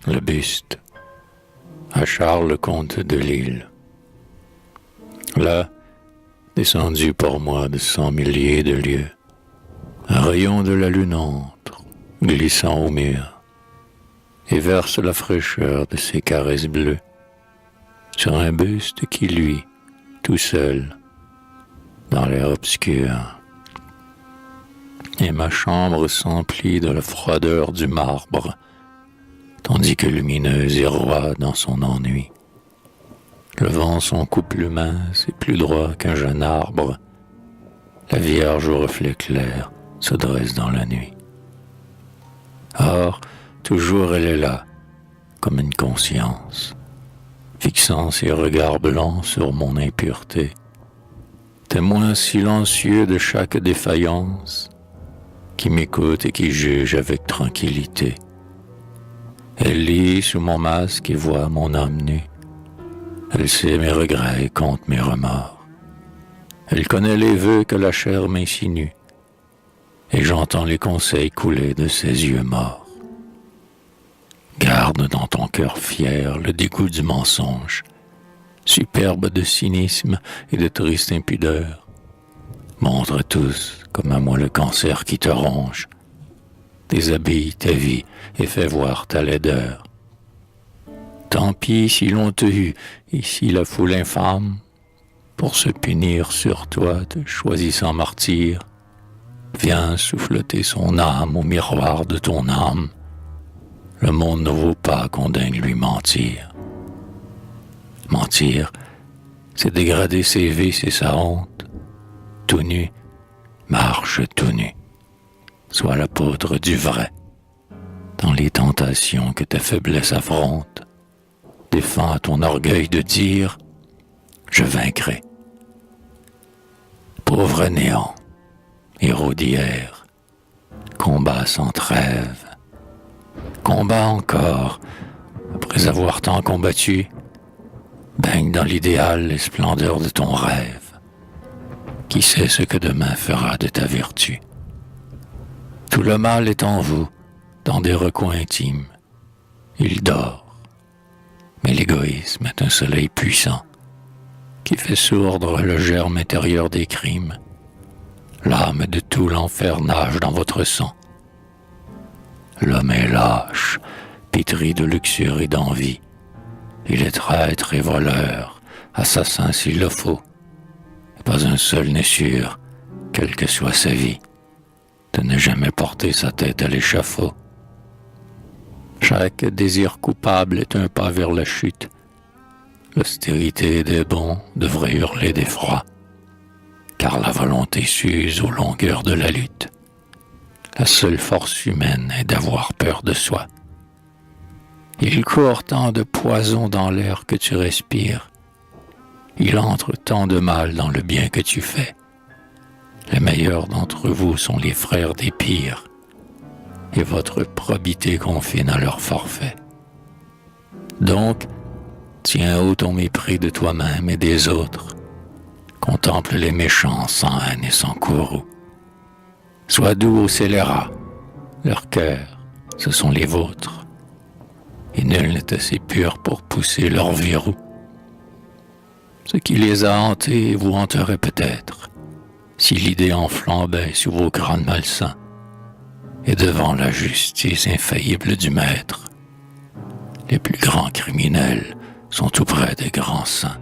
le buste à Charles comte de Lille. Là, descendu pour moi de 100 milliers de lieues, un rayon de la lune entre, glissant au mur, et verse la fraîcheur de ses caresses bleues sur un buste qui luit, tout seul, dans l'air obscur. Et ma chambre s'emplit de la froideur du marbre, tandis que lumineuse et roi dans son ennui. Levant son cou plus mince et plus droit qu'un jeune arbre, la Vierge au reflet clair se dresse dans la nuit. Or, toujours elle est là, comme une conscience, fixant ses regards blancs sur mon impureté, témoin silencieux de chaque défaillance, qui m'écoute et qui juge avec tranquillité. Elle lit sous mon masque et voit mon âme nue. Elle sait mes regrets et compte mes remords. Elle connaît les vœux que la chair m'insinue, et j'entends les conseils couler de ses yeux morts. Garde dans ton cœur fier le dégoût du mensonge, superbe de cynisme et de triste impudeur. Montre à tous, comme à moi le cancer qui te ronge. Déshabille ta vie et fais voir ta laideur. Tant pis si l'on te hue et si la foule infâme, pour se punir sur toi te choisissant martyr, vient souffleter son âme au miroir de ton âme. Le monde ne vaut pas qu'on daigne lui mentir. Mentir, c'est dégrader ses vices et sa honte. Tout nu, marche tout nu. Sois l'apôtre du vrai. Dans les tentations que ta faiblesse affronte, défends ton orgueil de dire « Je vaincrai ». Pauvre néant, héros d'hier, combat sans trêve, combat encore, après avoir tant combattu, baigne dans l'idéal les splendeurs de ton rêve. Qui sait ce que demain fera de ta vertu? Tout le mal est en vous, dans des recoins intimes. Il dort, mais l'égoïsme est un soleil puissant qui fait sourdre le germe intérieur des crimes. L'âme de tout l'enfer nage dans votre sang. L'homme est lâche, pétri de luxure et d'envie. Il est traître et voleur, assassin s'il le faut. Et pas un seul n'est sûr, quelle que soit sa vie, de ne jamais porter sa tête à l'échafaud. Chaque désir coupable est un pas vers la chute. L'austérité des bons devrait hurler d'effroi, car la volonté s'use aux longueurs de la lutte. La seule force humaine est d'avoir peur de soi. Il court tant de poison dans l'air que tu respires. Il entre tant de mal dans le bien que tu fais. Les meilleurs d'entre vous sont les frères des pires, et votre probité confine à leur forfait. Donc, tiens haut ton mépris de toi-même et des autres. Contemple les méchants sans haine et sans courroux. Sois doux aux scélérats, leurs cœurs, ce sont les vôtres, et nul n'est assez pur pour pousser leurs verrous. Ce qui les a hantés vous hanterait peut-être, si l'idée enflambait sous vos crânes malsains, et devant la justice infaillible du Maître, les plus grands criminels sont tout près des grands saints.